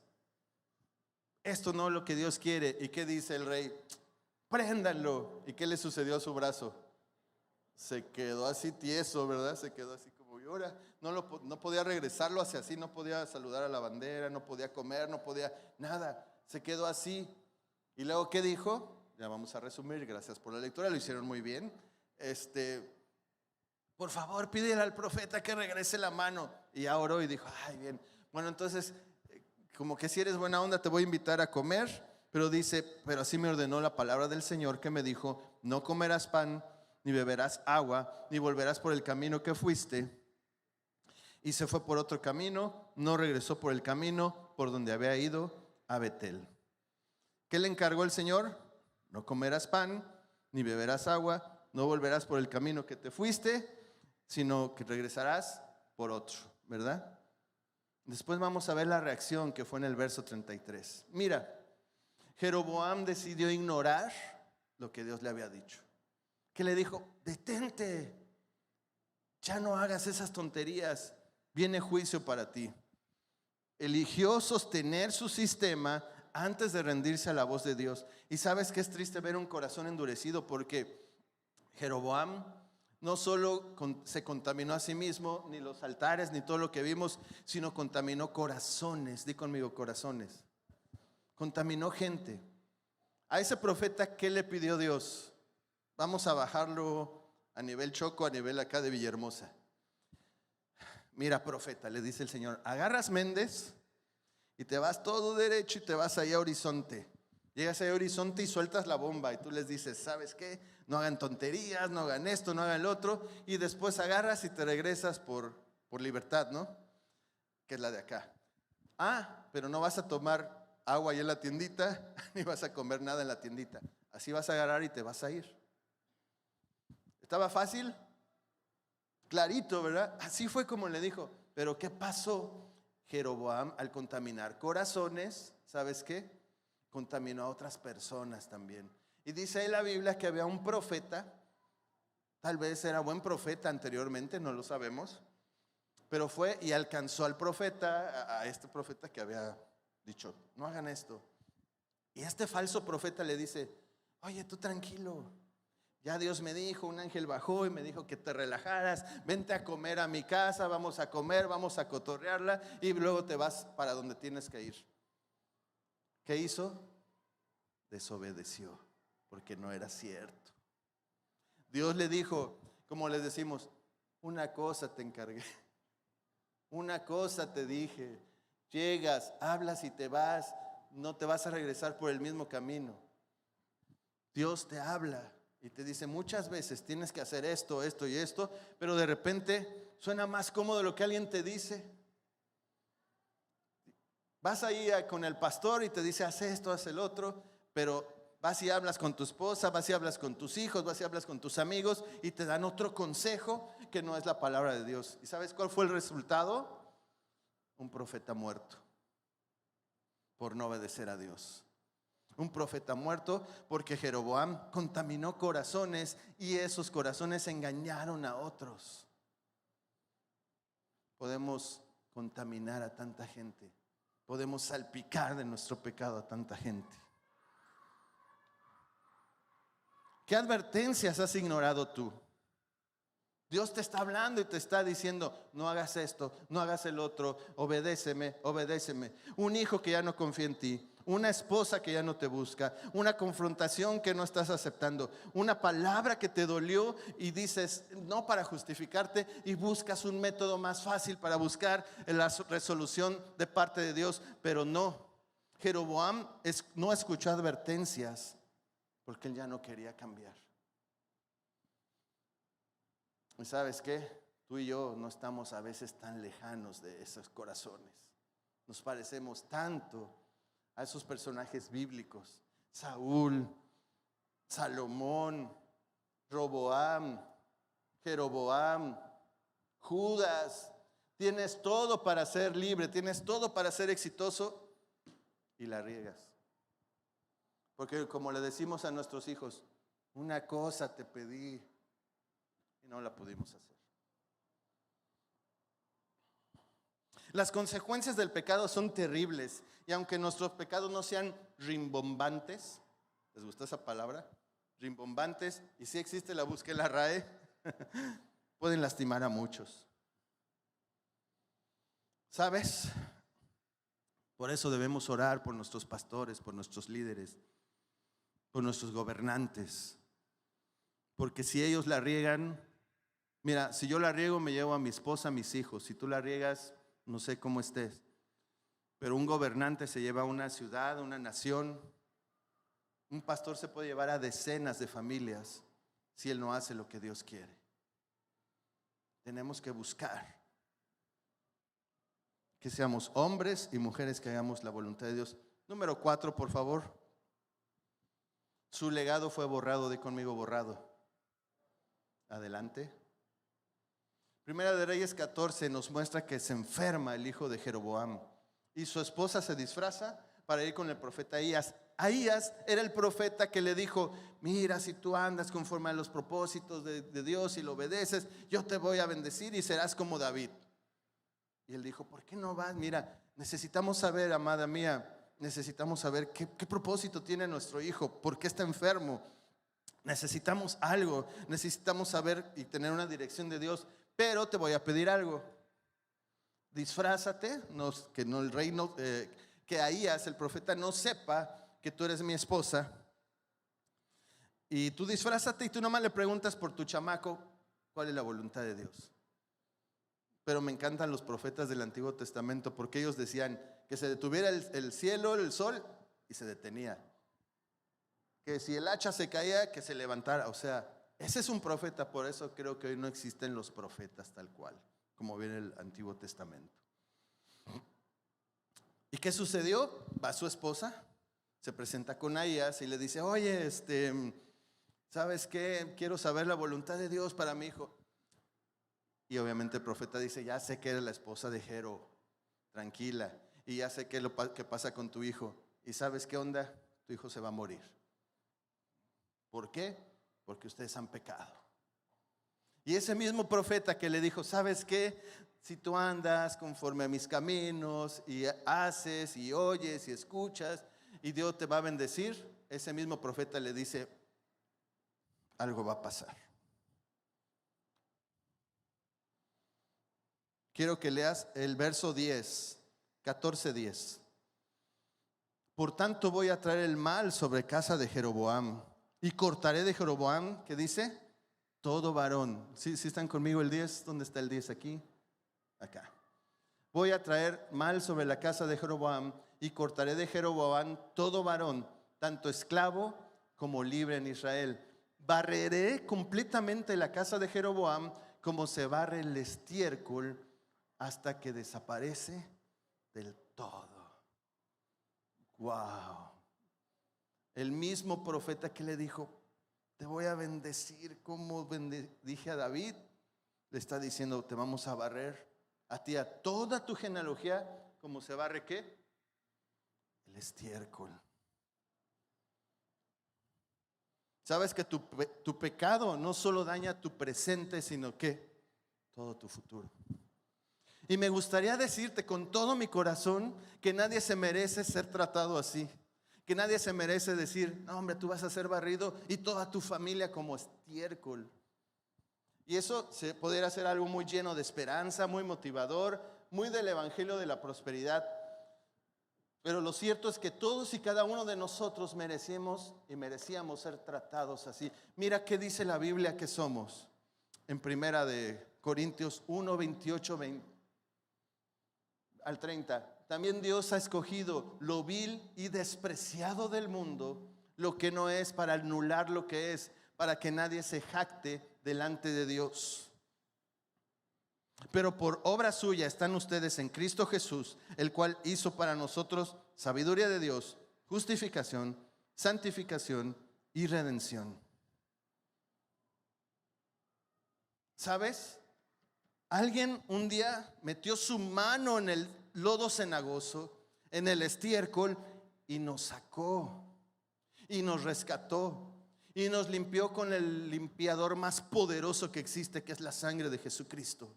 Esto no es lo que Dios quiere. ¿Y qué dice el rey? Préndanlo. ¿Y qué le sucedió a su brazo? Se quedó así tieso, ¿verdad? Se quedó así como llora. No podía regresarlo hacia así, no podía saludar a la bandera, no podía comer, no podía nada. Se quedó así. ¿Y luego qué dijo? Ya vamos a resumir, gracias por la lectura, lo hicieron muy bien. Por favor, pídele al profeta que regrese la mano. Y ya oró y dijo: ay, bien. Bueno, entonces, como que si eres buena onda, te voy a invitar a comer. Pero dice: pero así me ordenó la palabra del Señor, que me dijo: no comerás pan, ni beberás agua, ni volverás por el camino que fuiste. Y se fue por otro camino, no regresó por el camino por donde había ido a Betel. ¿Qué le encargó el Señor? No comerás pan, ni beberás agua, no volverás por el camino que te fuiste, sino que regresarás por otro, ¿verdad? Después vamos a ver la reacción que fue en el verso 33. Mira, Jeroboam decidió ignorar lo que Dios le había dicho. Que le dijo: detente, ya no hagas esas tonterías, viene juicio para ti. Eligió sostener su sistema antes de rendirse a la voz de Dios. Y sabes que es triste ver un corazón endurecido, porque Jeroboam no solo se contaminó a sí mismo, ni los altares, ni todo lo que vimos, sino contaminó corazones. Di conmigo, corazones. Contaminó gente. A ese profeta, ¿qué le pidió Dios? Vamos a bajarlo a nivel Choco, a nivel acá de Villahermosa. Mira, profeta, le dice el Señor: agarras Méndez y te vas todo derecho y te vas allá a Horizonte. Llegas allá a Horizonte y sueltas la bomba y tú les dices: ¿sabes qué? No hagan tonterías, no hagan esto, no hagan lo otro. Y después agarras y te regresas por Libertad, ¿no? Que es la de acá. Pero no vas a tomar agua ahí en la tiendita, ni vas a comer nada en la tiendita. Así vas a agarrar y te vas a ir. ¿Estaba fácil? Clarito, ¿verdad? Así fue como le dijo. Pero ¿qué pasó? Jeroboam, al contaminar corazones, ¿sabes qué? Contaminó a otras personas también. Y dice ahí la Biblia que había un profeta, tal vez era buen profeta anteriormente, no lo sabemos, pero fue y alcanzó al profeta, a este profeta que había dicho: no hagan esto. Y este falso profeta le dice: oye, tú tranquilo, ya Dios me dijo, un ángel bajó y me dijo que te relajaras, vente a comer a mi casa, vamos a comer, vamos a cotorrearla y luego te vas para donde tienes que ir. ¿Qué hizo? Desobedeció, porque no era cierto. Dios le dijo, como les decimos: una cosa te encargué, una cosa te dije, llegas, hablas y te vas, no te vas a regresar por el mismo camino. Dios te habla y te dice muchas veces tienes que hacer esto, esto y esto, pero de repente suena más cómodo lo que alguien te dice. Vas ahí con el pastor y te dice haz esto, haz el otro, pero vas y hablas con tu esposa, vas y hablas con tus hijos, vas y hablas con tus amigos y te dan otro consejo que no es la palabra de Dios. ¿Y sabes cuál fue el resultado? Un profeta muerto por no obedecer a Dios. Un profeta muerto porque Jeroboam contaminó corazones y esos corazones engañaron a otros. Podemos contaminar a tanta gente. Podemos salpicar de nuestro pecado a tanta gente. ¿Qué advertencias has ignorado tú? Dios te está hablando y te está diciendo, no hagas esto, no hagas el otro, obedéceme, obedéceme. Un hijo que ya no confía en ti, una esposa que ya no te busca, una confrontación que no estás aceptando, una palabra que te dolió y dices no para justificarte y buscas un método más fácil para buscar la resolución de parte de Dios, pero no. Jeroboam no escuchó advertencias porque él ya no quería cambiar. ¿Y sabes qué? Tú y yo no estamos a veces tan lejanos de esos corazones. Nos parecemos tanto a esos personajes bíblicos: Saúl, Salomón, Roboam, Jeroboam, Judas. Tienes todo para ser libre, tienes todo para ser exitoso y la riegas. Porque como le decimos a nuestros hijos, una cosa te pedí y no la pudimos hacer. Las consecuencias del pecado son terribles y aunque nuestros pecados no sean rimbombantes, ¿les gusta esa palabra? Rimbombantes, y si existe, la busqué en la RAE, pueden lastimar a muchos. ¿Sabes? Por eso debemos orar por nuestros pastores, por nuestros líderes, por nuestros gobernantes, porque si ellos la riegan, mira, si yo la riego me llevo a mi esposa, a mis hijos. Si tú la riegas, no sé cómo estés, pero un gobernante se lleva a una ciudad, a una nación. Un pastor se puede llevar a decenas de familias si él no hace lo que Dios quiere. Tenemos que buscar que seamos hombres y mujeres que hagamos la voluntad de Dios. Número 4, por favor. Su legado fue borrado. Di conmigo, borrado. Adelante. Primera de Reyes 14 nos muestra que se enferma el hijo de Jeroboam y su esposa se disfraza para ir con el profeta Ahías. Ahías era el profeta que le dijo: mira, si tú andas conforme a los propósitos de Dios y lo obedeces, yo te voy a bendecir y serás como David. Y él dijo: ¿por qué no vas? Mira, necesitamos saber, amada mía, necesitamos saber qué propósito tiene nuestro hijo, por qué está enfermo. Necesitamos algo, necesitamos saber y tener una dirección de Dios. Pero te voy a pedir algo: disfrázate, que no el rey no, que Ahías, el profeta, no sepa que tú eres mi esposa. Y tú disfrázate y tú nomás le preguntas por tu chamaco cuál es la voluntad de Dios. Pero me encantan los profetas del Antiguo Testamento porque ellos decían que se detuviera el cielo, el sol, y se detenía. Que si el hacha se caía, que se levantara. O sea, ese es un profeta. Por eso creo que hoy no existen los profetas tal cual, como viene el Antiguo Testamento. ¿Y qué sucedió? Va su esposa, se presenta con Ahías y le dice: oye, ¿sabes qué? Quiero saber la voluntad de Dios para mi hijo. Y obviamente el profeta dice: ya sé que eres la esposa de Jero, tranquila, y ya sé qué pasa con tu hijo. ¿Y sabes qué onda? Tu hijo se va a morir. ¿Por qué? Porque ustedes han pecado. Y ese mismo profeta que le dijo: ¿sabes qué? Si tú andas conforme a mis caminos y haces y oyes y escuchas y Dios te va a bendecir, ese mismo profeta le dice: algo va a pasar. Quiero que leas el verso 10, 14:10. Por tanto voy a traer el mal sobre casa de Jeroboam y cortaré de Jeroboam, ¿qué dice? Todo varón. ¿Sí están conmigo el 10? ¿Dónde está el 10 aquí? Acá. Voy a traer mal sobre la casa de Jeroboam y cortaré de Jeroboam todo varón, tanto esclavo como libre en Israel. Barreré completamente la casa de Jeroboam como se barre el estiércol hasta que desaparece del todo. Wow. El mismo profeta que le dijo, te voy a bendecir como bendije a David, le está diciendo, te vamos a barrer a ti, a toda tu genealogía, como se barre ¿qué? El estiércol. Sabes que tu pecado no solo daña tu presente, sino que todo tu futuro. Y me gustaría decirte con todo mi corazón que nadie se merece ser tratado así. Que nadie se merece decir, no hombre, tú vas a ser barrido y toda tu familia como estiércol. Y eso se podría hacer algo muy lleno de esperanza, muy motivador, muy del evangelio de la prosperidad. Pero lo cierto es que todos y cada uno de nosotros merecíamos ser tratados así. Mira qué dice la Biblia que somos. En primera de Corintios 1, 28 al 30. También Dios ha escogido lo vil y despreciado del mundo, lo que no es, para anular lo que es, para que nadie se jacte delante de Dios. Pero por obra suya están ustedes en Cristo Jesús, el cual hizo para nosotros sabiduría de Dios, justificación, santificación y redención. ¿Sabes? Alguien un día metió su mano en el lodo cenagoso, en el estiércol, y nos sacó, y nos rescató, y nos limpió con el limpiador más poderoso que existe, que es la sangre de Jesucristo.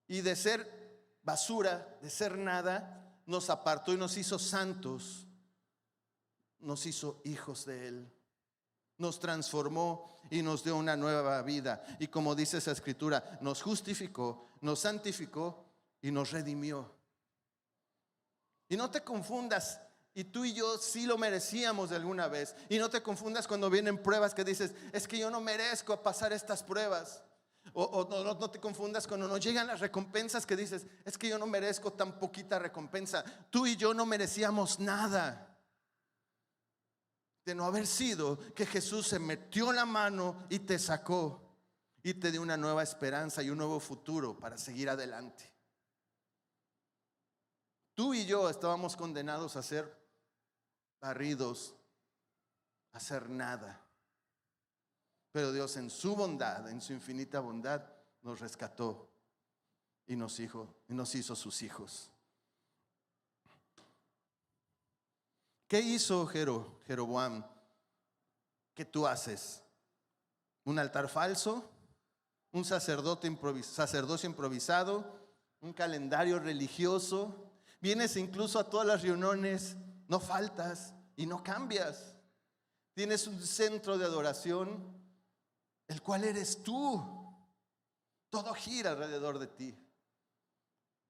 Y de ser basura, de ser nada, nos apartó y nos hizo santos, nos hizo hijos de Él. Nos transformó y nos dio una nueva vida. Y como dice esa escritura, nos justificó, nos santificó y nos redimió. Y no te confundas, y tú y yo sí lo merecíamos de alguna vez. Y no te confundas cuando vienen pruebas que dices, es que yo no merezco pasar estas pruebas. O no te confundas cuando nos llegan las recompensas que dices, es que yo no merezco tan poquita recompensa. Tú y yo no merecíamos nada. De no haber sido que Jesús se metió la mano y te sacó y te dio una nueva esperanza y un nuevo futuro para seguir adelante. Tú y yo estábamos condenados a ser barridos, a hacer nada. Pero Dios en su bondad, en su infinita bondad, nos rescató y nos hizo sus hijos. ¿Qué hizo Jeroboam? ¿Qué tú haces? ¿Un altar falso? ¿Un sacerdocio improvisado? ¿Un calendario religioso? Vienes incluso a todas las reuniones, no faltas y no cambias. Tienes un centro de adoración, el cual eres tú. Todo gira alrededor de ti.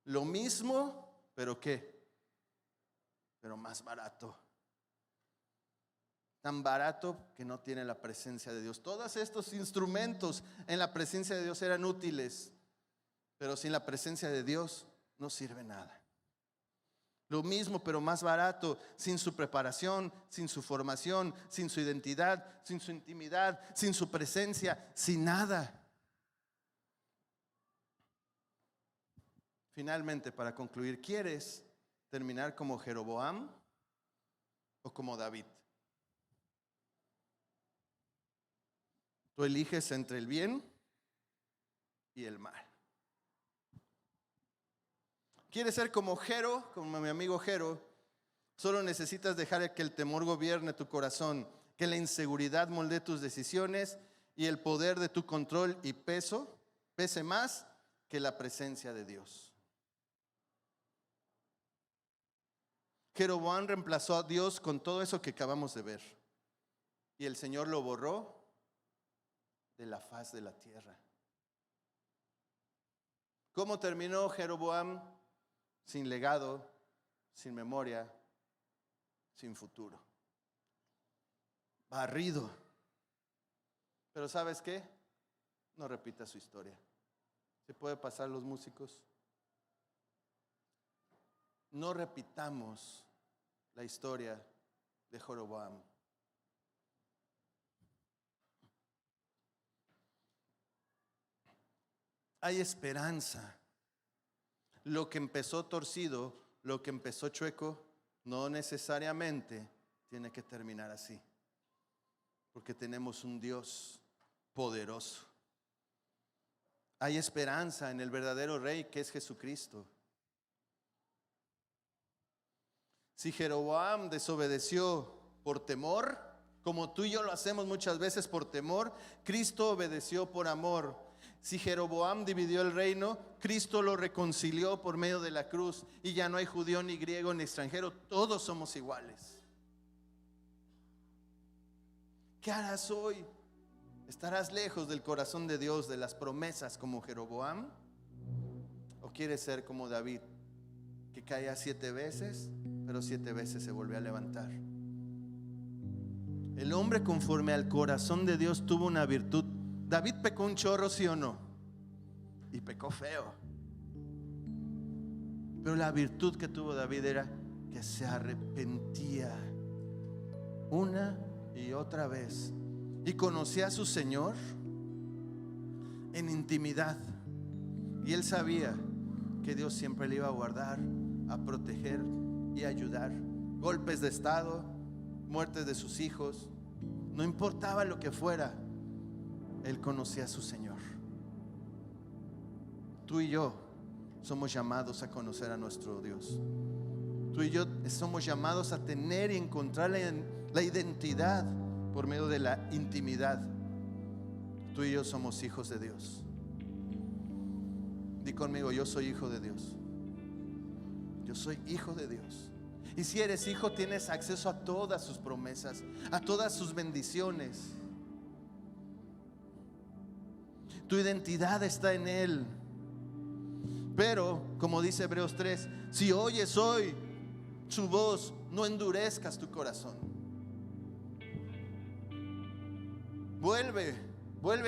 Lo mismo, pero ¿qué? Pero más barato. Tan barato que no tiene la presencia de Dios. Todos estos instrumentos en la presencia de Dios eran útiles, pero sin la presencia de Dios no sirve nada. Lo mismo, pero más barato, sin su preparación, sin su formación, sin su identidad, sin su intimidad, sin su presencia, sin nada. Finalmente, para concluir, ¿quieres terminar como Jeroboam o como David? Tú eliges entre el bien y el mal. ¿Quieres ser como mi amigo Jero? Solo necesitas dejar que el temor gobierne tu corazón, que la inseguridad moldee tus decisiones y el poder de tu control y peso pese más que la presencia de Dios. Jeroboam reemplazó a Dios con todo eso que acabamos de ver, y el Señor lo borró de la faz de la tierra. ¿Cómo terminó Jeroboam? Sin legado, sin memoria, sin futuro. Barrido. Pero ¿sabes qué? No repita su historia. ¿Se puede pasar los músicos? no repitamos la historia de Jeroboam. Hay esperanza. Lo que empezó torcido, lo que empezó chueco, no necesariamente tiene que terminar así. Porque tenemos un Dios poderoso. Hay esperanza en el verdadero Rey que es Jesucristo. Si Jeroboam desobedeció por temor, como tú y yo lo hacemos muchas veces por temor, Cristo obedeció por amor. Si Jeroboam dividió el reino, Cristo lo reconcilió por medio de la cruz y ya no hay judío ni griego ni extranjero, todos somos iguales. ¿Qué harás hoy? ¿Estarás lejos del corazón de Dios, de las promesas como Jeroboam? ¿O quieres ser como David, que caía 7 veces, pero 7 veces se volvió a levantar? El hombre conforme al corazón de Dios tuvo una virtud. David pecó un chorro, ¿sí o no? Y pecó feo. Pero la virtud que tuvo David era que se arrepentía una y otra vez. Y conocía a su Señor en intimidad. Y él sabía que Dios siempre le iba a guardar, a proteger y a ayudar. Golpes de estado, muertes de sus hijos, no importaba lo que fuera, él conocía a su Señor. Tú y yo somos llamados a conocer a nuestro Dios. Tú y yo somos llamados a tener y encontrar la identidad por medio de la intimidad. Tú y yo somos hijos de Dios. Di conmigo: yo soy hijo de Dios. Yo soy hijo de Dios. Y si eres hijo, tienes acceso a todas sus promesas, a todas sus bendiciones. Tu identidad está en Él. Pero, como dice Hebreos 3, si oyes hoy su voz, no endurezcas tu corazón. Vuelve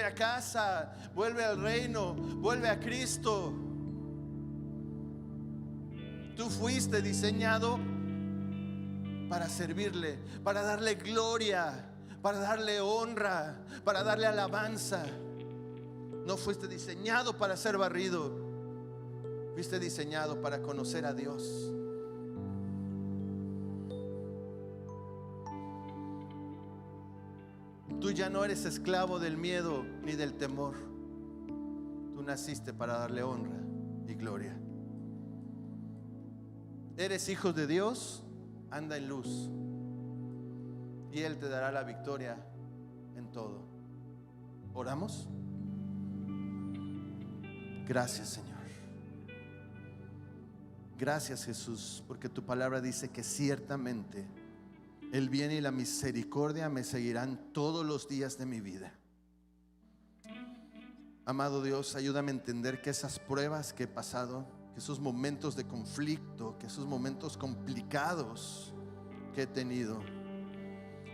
a casa, vuelve al reino, vuelve a Cristo. Tú fuiste diseñado para servirle, para darle gloria, para darle honra, para darle alabanza. No fuiste diseñado para ser barrido, fuiste diseñado para conocer a Dios. Tú ya no eres esclavo del miedo ni del temor. Tú naciste para darle honra y gloria. Eres hijo de Dios, anda en luz y Él te dará la victoria en todo. ¿Oramos? Gracias, Señor. Gracias, Jesús, porque tu palabra dice que ciertamente el bien y la misericordia me seguirán todos los días de mi vida. Amado Dios, ayúdame a entender que esas pruebas que he pasado, que esos momentos de conflicto, que esos momentos complicados que he tenido,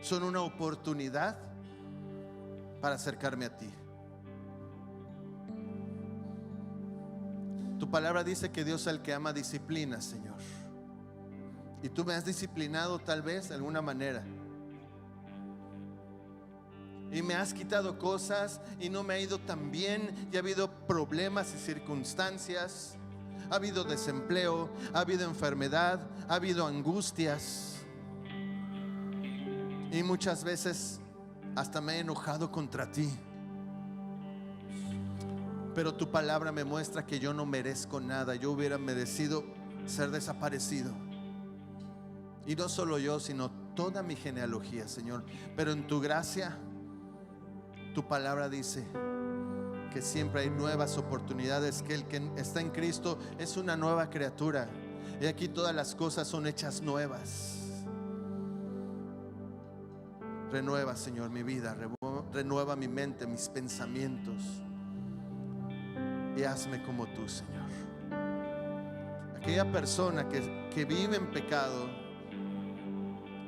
son una oportunidad para acercarme a ti. Tu palabra dice que Dios es el que ama disciplina, Señor. Y tú me has disciplinado tal vez de alguna manera. Y me has quitado cosas y no me ha ido tan bien. Y ha habido problemas y circunstancias. Ha habido desempleo, ha habido enfermedad, ha habido angustias. Y muchas veces hasta me he enojado contra ti. Pero tu palabra me muestra que yo no merezco nada. Yo hubiera merecido ser desaparecido. Y no solo yo, sino toda mi genealogía, Señor. Pero en tu gracia, tu palabra dice que siempre hay nuevas oportunidades, que el que está en Cristo es una nueva criatura. Y aquí todas las cosas son hechas nuevas. Renueva, Señor, mi vida. Renueva mi mente, mis pensamientos. Y hazme como tú, Señor. Aquella persona que vive en pecado,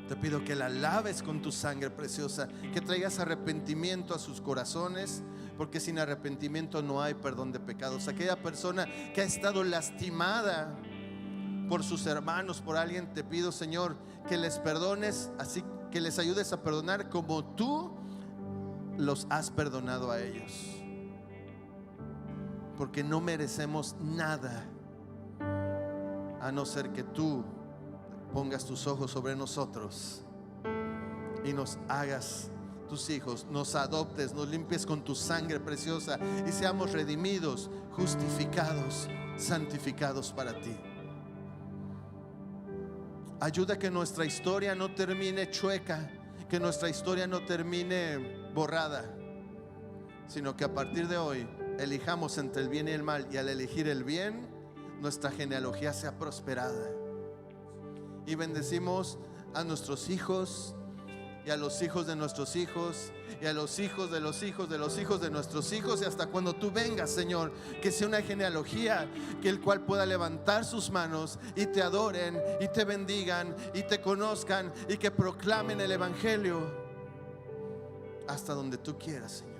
te pido que la laves con tu sangre preciosa, que traigas arrepentimiento a sus corazones, porque sin arrepentimiento no hay perdón de pecados. Aquella persona que ha estado lastimada por sus hermanos, por alguien, te pido, Señor, que les perdones, así que les ayudes a perdonar como tú los has perdonado a ellos, porque no merecemos nada a no ser que tú pongas tus ojos sobre nosotros y nos hagas tus hijos, nos adoptes, nos limpies con tu sangre preciosa y seamos redimidos, justificados, santificados para ti. Ayuda a que nuestra historia no termine chueca, que nuestra historia no termine borrada, sino que a partir de hoy elijamos entre el bien y el mal, y al elegir el bien, nuestra genealogía sea prosperada. Y bendecimos a nuestros hijos y a los hijos de nuestros hijos y a los hijos de los hijos de los hijos de nuestros hijos, y hasta cuando tú vengas, Señor, que sea una genealogía que el cual pueda levantar sus manos y te adoren y te bendigan y te conozcan y que proclamen el evangelio hasta donde tú quieras, Señor.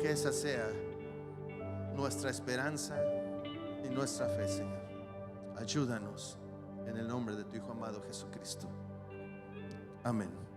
Que esa sea nuestra esperanza y nuestra fe, Señor. Ayúdanos en el nombre de tu Hijo amado Jesucristo. Amén.